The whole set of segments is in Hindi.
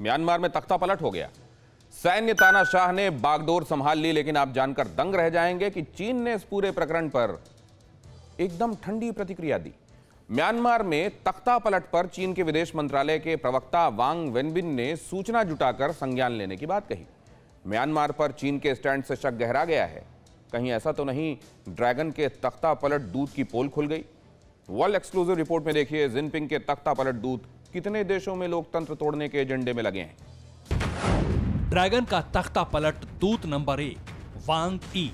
म्यांमार में तख्ता पलट हो गया। सैन्य तानाशाह ने बागडोर संभाल ली, लेकिन आप जानकर दंग रह जाएंगे कि चीन ने इस पूरे प्रकरण पर एकदम ठंडी प्रतिक्रिया दी। म्यांमार में तख्ता पलट पर चीन के विदेश मंत्रालय के प्रवक्ता वांग वेनबिन ने सूचना जुटाकर संज्ञान लेने की बात कही। म्यांमार पर चीन के स्टैंड से शक गहरा गया है। कहीं ऐसा तो नहीं ड्रैगन के तख्ता पलट दूत की पोल खुल गई। वर्ल्ड एक्सक्लूसिव रिपोर्ट में देखिए जिनपिंग के तख्ता पलट दूत कितने देशों में लोकतंत्र तोड़ने के एजेंडे में लगे हैं। ड्रैगन का तख्ता पलट दूत नंबर 1 वांग ई।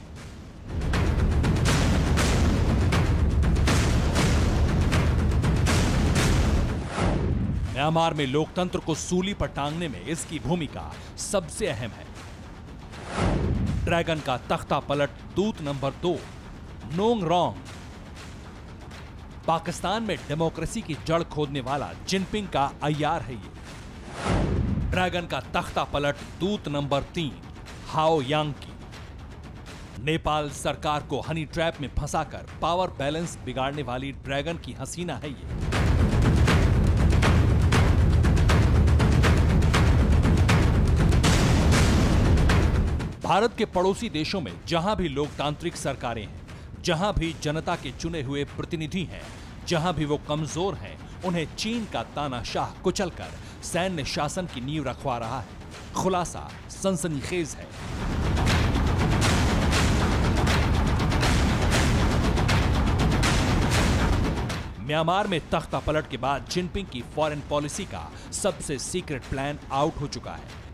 म्यांमार में लोकतंत्र को सूली पर टांगने में इसकी भूमिका सबसे अहम है। ड्रैगन का तख्ता पलट दूत नंबर 2 नोंग रोंग। पाकिस्तान में डेमोक्रेसी की जड़ खोदने वाला जिनपिंग का अय्यार है ये। ड्रैगन का तख्ता पलट दूत नंबर 3 हाओ यांकी। नेपाल सरकार को हनी ट्रैप में फंसाकर पावर बैलेंस बिगाड़ने वाली ड्रैगन की हसीना है ये। भारत के पड़ोसी देशों में जहां भी लोकतांत्रिक सरकारें हैं, जहां भी जनता के चुने हुए प्रतिनिधि हैं, जहां भी वो कमजोर हैं, उन्हें चीन का तानाशाह कुचलकर सैन्य शासन की नींव रखवा रहा है। खुलासा सनसनीखेज है। म्यांमार में तख्ता पलट के बाद जिनपिंग की फॉरेन पॉलिसी का सबसे सीक्रेट प्लान आउट हो चुका है।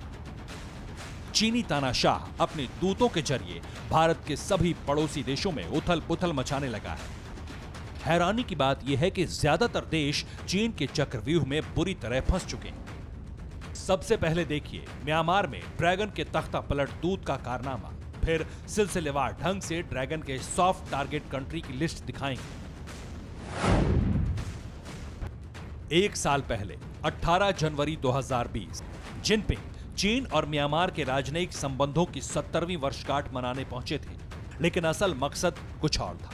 चीनी तानाशाह अपने दूतों के जरिए भारत के सभी पड़ोसी देशों में उथल पुथल मचाने लगा है। हैरानी की बात यह है कि ज्यादातर देश चीन के चक्रव्यूह में बुरी तरह फंस चुके हैं। सबसे पहले देखिए म्यांमार में ड्रैगन के तख्ता पलट दूत का कारनामा, फिर सिलसिलेवार ढंग से ड्रैगन के सॉफ्ट टारगेट कंट्री की लिस्ट दिखाएंगे। 1 साल पहले 18 जनवरी 2020 जिनपिंग चीन और म्यांमार के राजनयिक संबंधों की 70वीं वर्षगांठ मनाने पहुंचे थे, लेकिन असल मकसद कुछ और था।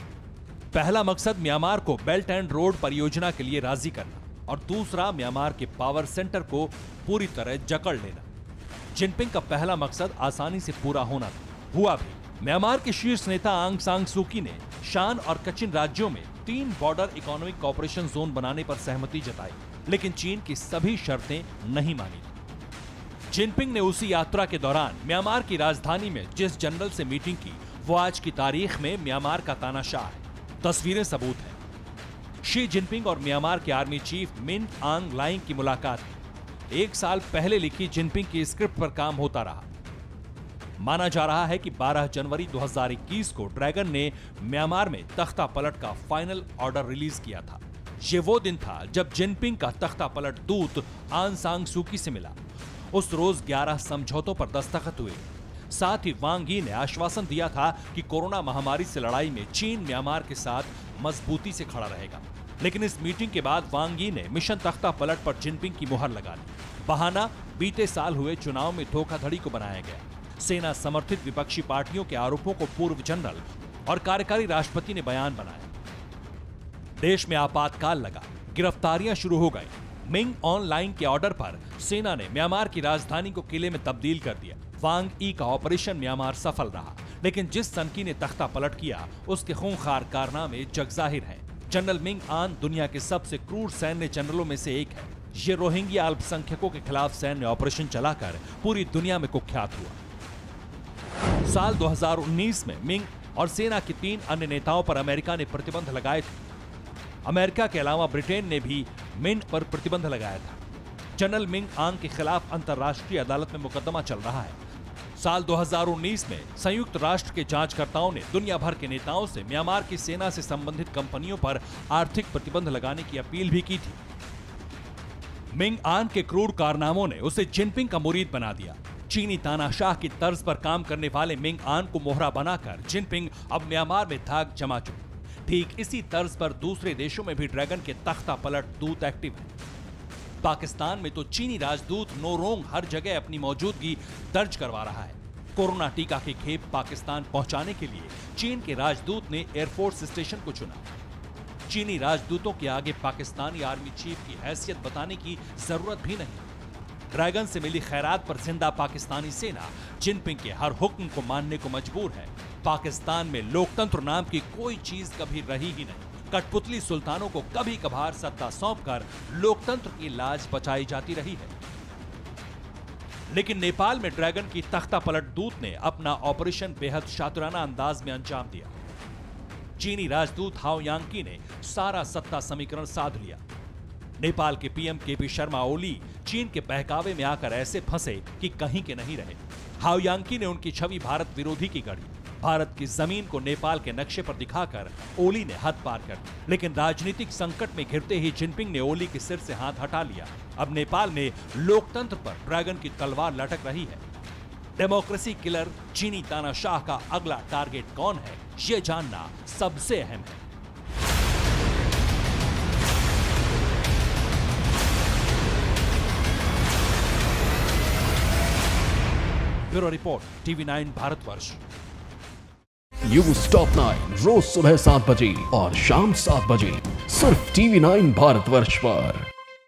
पहला मकसद म्यांमार को बेल्ट एंड रोड परियोजना के लिए राजी करना और दूसरा म्यांमार के पावर सेंटर को पूरी तरह जकड़ लेना। जिनपिंग का पहला मकसद आसानी से पूरा होना था, हुआ भी। म्यांमार के शीर्ष नेता आंग सान सू की ने शान और कचिन राज्यों में 3 बॉर्डर इकोनॉमिक कोऑपरेशन जोन बनाने पर सहमति जताई, लेकिन चीन की सभी शर्तें नहीं मानी। जिनपिंग ने उसी यात्रा के दौरान म्यांमार की राजधानी में जिस जनरल से मीटिंग की, वो आज की तारीख में म्यांमार का तानाशाह है। तस्वीरें सबूत हैं। शी जिनपिंग और म्यांमार के आर्मी चीफ मिन आंग लाइंग की मुलाकात 1 साल पहले लिखी जिनपिंग की स्क्रिप्ट पर काम होता रहा। माना जा रहा है कि 12 जनवरी 2021 को ड्रैगन ने म्यांमार में तख्ता पलट का फाइनल ऑर्डर रिलीज किया था। ये वो दिन था जब जिनपिंग का तख्ता पलट दूत आंग सान सू की से मिला। उस रोज 11 समझौतों पर दस्तखत हुए। साथ ही वांग यी ने आश्वासन दिया था कि कोरोना महामारी से लड़ाई में चीन म्यांमार के साथ मजबूती से खड़ा रहेगा। लेकिन इस मीटिंग के बाद वांग यी ने मिशन तख्ता पलट पर जिनपिंग की मुहर लगा ली। बहाना बीते साल हुए चुनाव में धोखाधड़ी को बनाया गया। सेना समर्थित विपक्षी पार्टियों के आरोपों को पूर्व जनरल और कार्यकारी राष्ट्रपति ने बयान बनाया। देश में आपातकाल लगा, गिरफ्तारियां शुरू हो गई। मिंग ऑनलाइन के ऑर्डर पर सेना ने म्यांमार की राजधानी को किले में तब्दील कर दिया। वांग ई का ऑपरेशन म्यांमार सफल रहा, लेकिन जिस सनकी ने तख्ता पलट किया उसके खूंखार कारनामे जगजाहिर हैं। जनरल मिंग आन दुनिया के सबसे क्रूर सैन्य जनरलों में से एक है। ये रोहिंग्या अल्पसंख्यकों के खिलाफ सैन्य ऑपरेशन चलाकर पूरी दुनिया में कुख्यात हुआ। साल 2019 में मिंग और सेना के 3 अन्य नेताओं पर अमेरिका ने प्रतिबंध लगाए थे। अमेरिका के अलावा ब्रिटेन ने भी मिंग पर प्रतिबंध लगाया था। जनरल मिंग आंग के खिलाफ अंतर्राष्ट्रीय अदालत में मुकदमा चल रहा है। साल 2019 में संयुक्त राष्ट्र के जांचकर्ताओं ने दुनिया भर के नेताओं से म्यांमार की सेना से संबंधित कंपनियों पर आर्थिक प्रतिबंध लगाने की अपील भी की थी। मिंग आंग के क्रूर कारनामों ने उसे जिनपिंग का मुरीद बना दिया। चीनी तानाशाह की तर्ज पर काम करने वाले मिंग आंग को मोहरा बनाकर जिनपिंग अब म्यांमार में धाक जमा चुके। ठीक इसी तर्ज पर दूसरे देशों में भी ड्रैगन के तख्ता पलट दूत एक्टिव हैं। पाकिस्तान में तो चीनी राजदूत नोरोंग हर जगह अपनी मौजूदगी दर्ज करवा रहा है। कोरोना टीका की खेप पाकिस्तान पहुंचाने के लिए चीन के राजदूत ने एयरफोर्स स्टेशन को चुना। चीनी राजदूतों के आगे पाकिस्तानी आर्मी चीफ की हैसियत बताने की जरूरत भी नहीं। ड्रैगन से मिली खैरात पर जिंदा पाकिस्तानी सेना जिनपिंग के हर हुक्म को मानने को मजबूर है। पाकिस्तान में लोकतंत्र नाम की कोई चीज कभी रही ही नहीं। कठपुतली सुल्तानों को कभी कभार सत्ता सौंपकर लोकतंत्र की लाज बचाई जाती रही है। लेकिन नेपाल में ड्रैगन की तख्ता पलट दूत ने अपना ऑपरेशन बेहद शातिराना अंदाज में अंजाम दिया। चीनी राजदूत हाओ यांकी ने सारा सत्ता समीकरण साध लिया। नेपाल के पीएम केपी शर्मा ओली चीन के बहकावे में आकर ऐसे फंसे कि कहीं के नहीं रहे। हाओ यांकी ने उनकी छवि भारत विरोधी की गढ़ी। भारत की जमीन को नेपाल के नक्शे पर दिखाकर ओली ने हद पार कर दी। लेकिन राजनीतिक संकट में घिरते ही जिनपिंग ने ओली के सिर से हाथ हटा लिया। अब नेपाल में लोकतंत्र पर ड्रैगन की तलवार लटक रही है। डेमोक्रेसी किलर चीनी तानाशाह का अगला टारगेट कौन है, ये जानना सबसे अहम है। Bureau report, TV9 Bharatvarsh. News top 9 रोज सुबह 7 बजे और शाम 7 बजे सिर्फ TV9 भारतवर्ष पर।